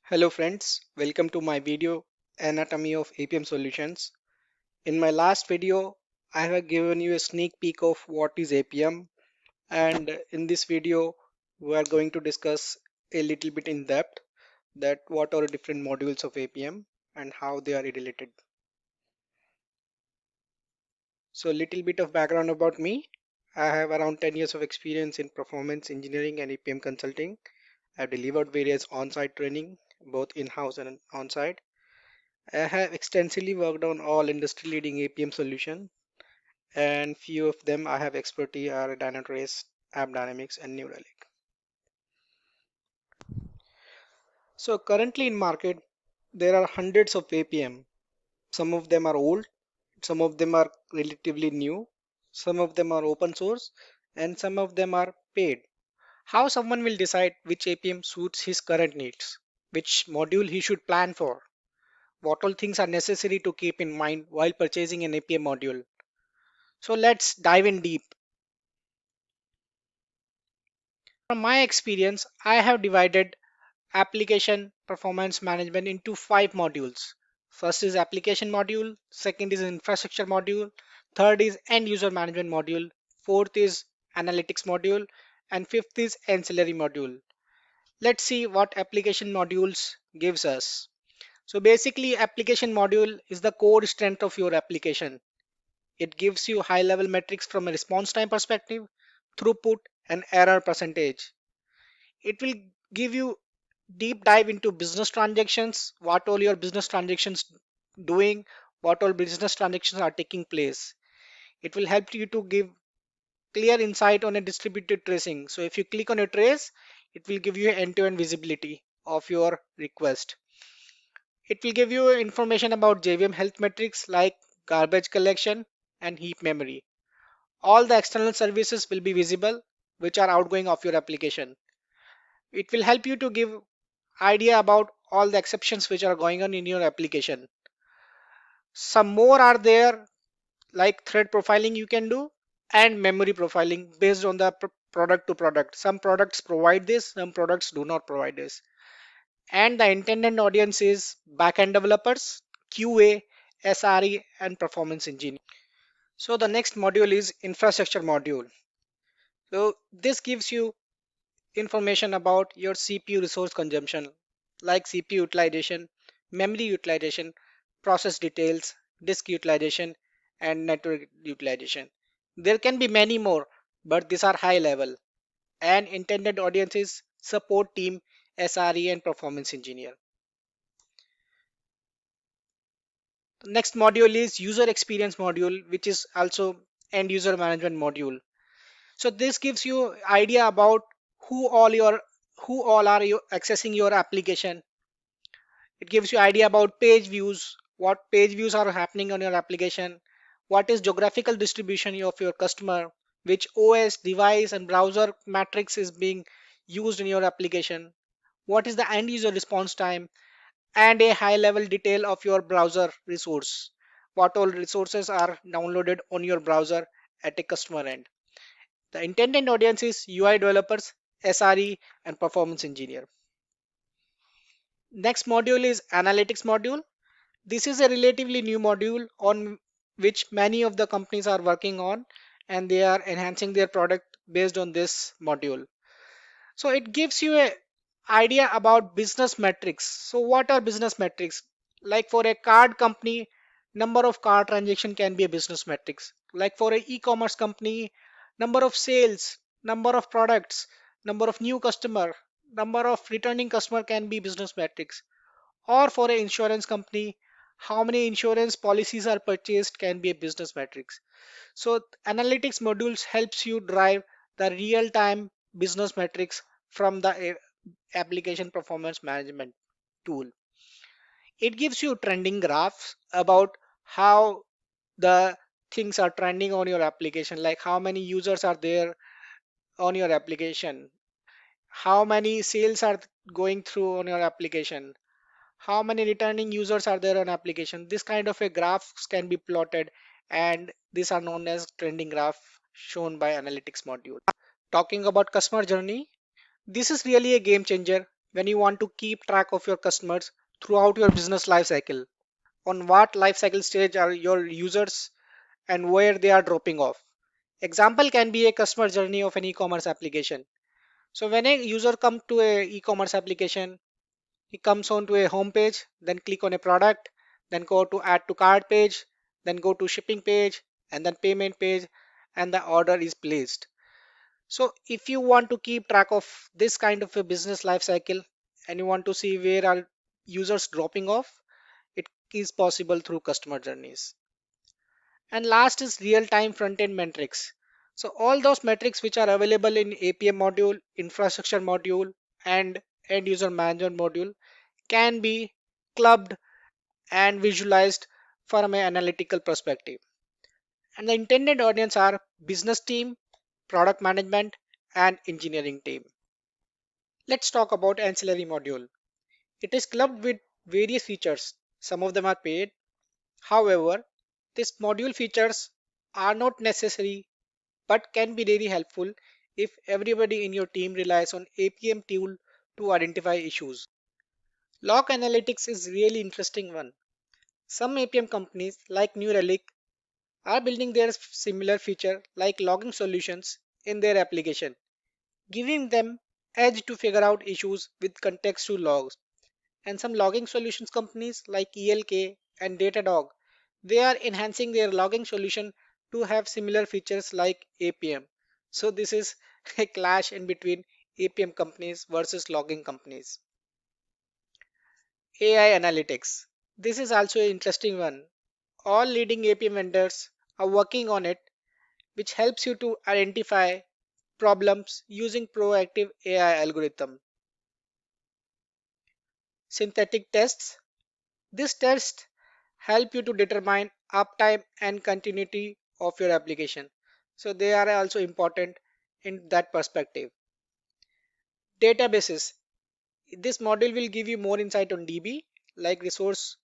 Hello friends, welcome to my video Anatomy of APM Solutions. In my last video, I have given you a sneak peek of what is APM, and in this video we are going to discuss a little bit in depth that what are the different modules of APM and how they are related. So little bit of background about me. I have around 10 years of experience in performance engineering and APM consulting. I've delivered various on-site training both in-house and on-site. I have extensively worked on all industry-leading APM solutions, and few of them I have expertise are Dynatrace, AppDynamics, and New Relic. So currently in market, there are hundreds of APM. Some of them are old, some of them are relatively new, some of them are open source, and some of them are paid. How someone will decide which APM suits his current needs, which module he should plan for, what all things are necessary to keep in mind while purchasing an APM module. So let's dive in deep. From my experience, I have divided application performance management into 5 modules. First is application module, second is infrastructure module, third is end user management module, fourth is analytics module, and fifth is ancillary module. Let's see what application modules gives us. So basically application module is the core strength of your application. It gives you high level metrics from a response time perspective, throughput and error percentage. It will give you deep dive into business transactions, what all your business transactions doing, what all business transactions are taking place. It will help you to give clear insight on a distributed tracing. So if you click on a trace, it will give you end-to-end visibility of your request. It will give you information about JVM health metrics like garbage collection and heap memory. All the external services will be visible which are outgoing of your application. It will help you to give idea about all the exceptions which are going on in your application. Some more are there like thread profiling you can do and memory profiling based on the product to product. Some products provide this, some products do not provide this. And the intended audience is backend developers, QA, SRE, and performance engineer. So the next module is infrastructure module. So this gives you information about your CPU resource consumption like CPU utilization, memory utilization, process details, disk utilization, and network utilization. There can be many more, but these are high level. And intended audience is support team, SRE, and performance engineer. The next module is user experience module, which is also end user management module. So this gives you idea about who all your who all are you accessing your application. It gives you idea about page views, what page views are happening on your application, what is geographical distribution of your customer, which OS, device, and browser matrix is being used in your application, what is the end user response time, and a high level detail of your browser resource, what all resources are downloaded on your browser at a customer end. The intended audience is UI developers, SRE, and performance engineer. Next module is analytics module. This is a relatively new module on which many of the companies are working on, and they are enhancing their product based on this module. So it gives you a idea about business metrics. So what are business metrics? Like for a card company, number of card transaction can be a business metrics. Like for a e-commerce company, number of sales, number of products, number of new customer, number of returning customer can be business metrics. Or for an insurance company, how many insurance policies are purchased can be a business metrics. So analytics modules helps you drive the real-time business metrics from the application performance management tool. It gives you trending graphs about how the things are trending on your application, like how many users are there on your application, how many sales are going through on your application, how many returning users are there on application. This kind of a graphs can be plotted, and these are known as trending graph shown by analytics module. Talking about customer journey, this is really a game changer when you want to keep track of your customers throughout your business life cycle. On what life cycle stage are your users and where they are dropping off. Example can be a customer journey of an e-commerce application. So when a user comes to a e-commerce application, he comes on to a home page, then click on a product, then go to add to cart page, then go to shipping page, and then payment page, and the order is placed. So if you want to keep track of this kind of a business life cycle and you want to see where are users dropping off, it is possible through customer journeys. And last is real-time front-end metrics. So all those metrics which are available in APM module, infrastructure module, and end user management module can be clubbed and visualized from an analytical perspective. And the intended audience are business team, product management, and engineering team. Let's talk about ancillary module. It is clubbed with various features. Some of them are paid. However, these module features are not necessary but can be really helpful if everybody in your team relies on APM tool to identify issues. Log analytics is really interesting one. Some APM companies like New Relic are building their similar feature like logging solutions in their application, giving them edge to figure out issues with context to logs. And some logging solutions companies like ELK and Datadog, they are enhancing their logging solution to have similar features like APM. So this is a clash in between APM companies versus logging companies. AI analytics. This is also an interesting one. All leading APM vendors are working on it, which helps you to identify problems using proactive AI algorithm. Synthetic tests. These tests help you to determine uptime and continuity of your application. So they are also important in that perspective. Databases. This model will give you more insight on DB like resource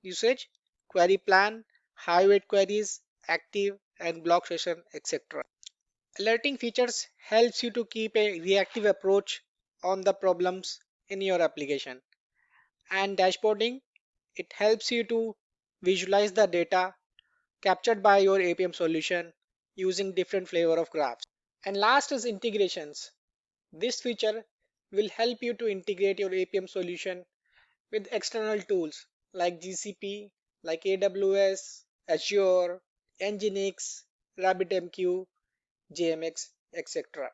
usage, query plan, high weight queries, active and block session, etc. Alerting features helps you to keep a reactive approach on the problems in your application. And dashboarding, it helps you to visualize the data captured by your APM solution using different flavor of graphs. And last is integrations. This feature will help you to integrate your APM solution with external tools like GCP, like AWS, Azure, Nginx, RabbitMQ, JMX, etc.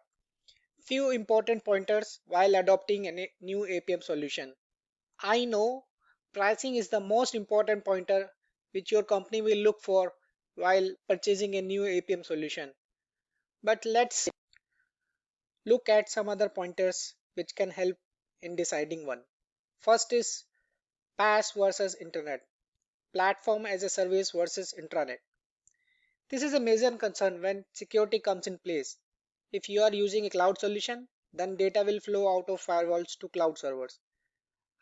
Few important pointers while adopting a new APM solution. I know pricing is the most important pointer which your company will look for while purchasing a new APM solution. But let's look at some other pointers which can help in deciding one. First is PaaS versus Internet, platform as a service versus intranet. This is a major concern when security comes in place. If you are using a cloud solution, then data will flow out of firewalls to cloud servers.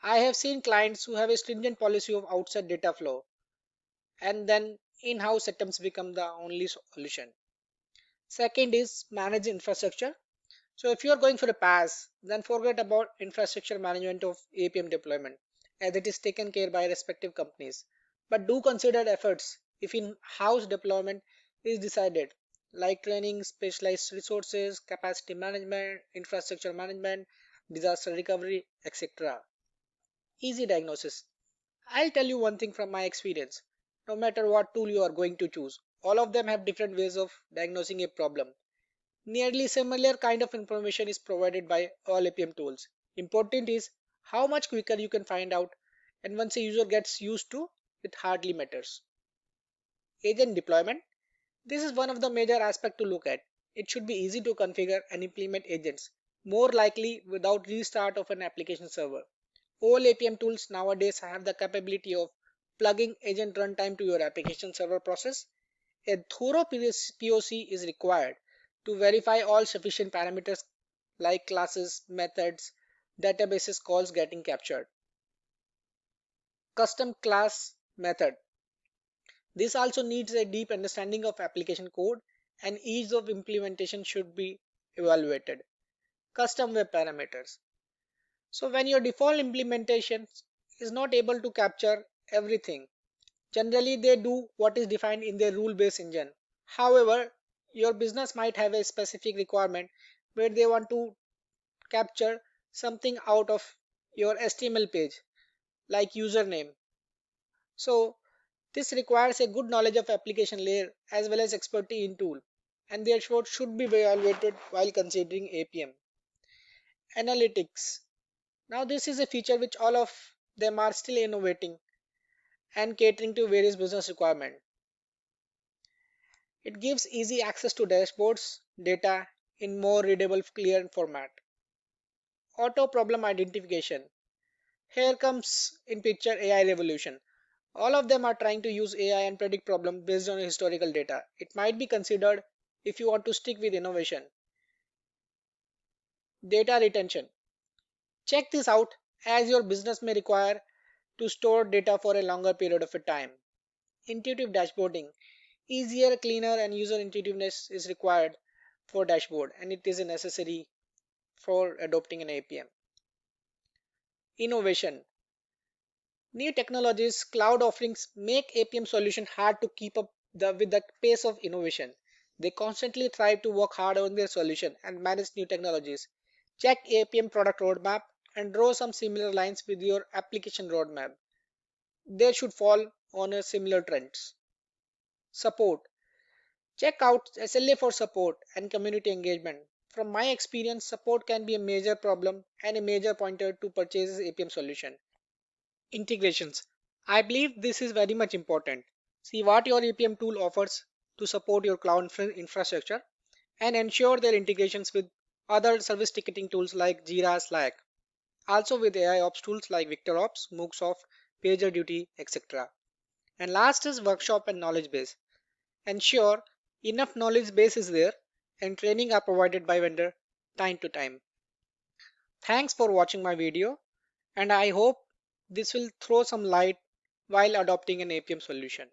I have seen clients who have a stringent policy of outside data flow, and then in-house setups become the only solution. Second is manage infrastructure. So if you are going for a PaaS, then forget about infrastructure management of APM deployment as it is taken care by respective companies. But do consider efforts if in-house deployment is decided, like training, specialized resources, capacity management, infrastructure management, disaster recovery, etc. Easy diagnosis. I'll tell you one thing from my experience. No matter what tool you are going to choose, all of them have different ways of diagnosing a problem. Nearly similar kind of information is provided by all APM tools. Important is how much quicker you can find out, and once a user gets used to, it hardly matters. Agent deployment. This is one of the major aspects to look at. It should be easy to configure and implement agents, more likely without restart of an application server. All APM tools nowadays have the capability of plugging agent runtime to your application server process. A thorough POC is required to verify all sufficient parameters like classes, methods, databases calls getting captured. Custom class method. This also needs a deep understanding of application code and ease of implementation should be evaluated. Custom web parameters. So when your default implementation is not able to capture everything, generally they do what is defined in their rule-based engine. However, your business might have a specific requirement where they want to capture something out of your HTML page, like username. So this requires a good knowledge of application layer as well as expertise in tool, and therefore should be evaluated while considering APM. Analytics. Now this is a feature which all of them are still innovating and catering to various business requirements. It gives easy access to dashboards, data in more readable, clear format. Auto problem identification. Here comes in picture AI revolution. All of them are trying to use AI and predict problem based on historical data. It might be considered if you want to stick with innovation. Data retention. Check this out as your business may require to store data for a longer period of time. Intuitive dashboarding. Easier, cleaner, and user intuitiveness is required for dashboard, and it is necessary for adopting an APM. Innovation. New technologies, cloud offerings make APM solution hard to keep up with the pace of innovation. They constantly try to work hard on their solution and manage new technologies. Check APM product roadmap and draw some similar lines with your application roadmap. They should fall on a similar trends. Support. Check out SLA for support and community engagement. From my experience, support can be a major problem and a major pointer to purchase APM solution. Integrations. I believe this is very much important. See what your APM tool offers to support your cloud infrastructure and ensure their integrations with other service ticketing tools like Jira, Slack. Also with AI ops tools like VictorOps, MookSoft, PagerDuty, etc. And last is workshop and knowledge base. Ensure enough knowledge base is there and training are provided by vendor time to time. Thanks for watching my video, and I hope this will throw some light while adopting an APM solution.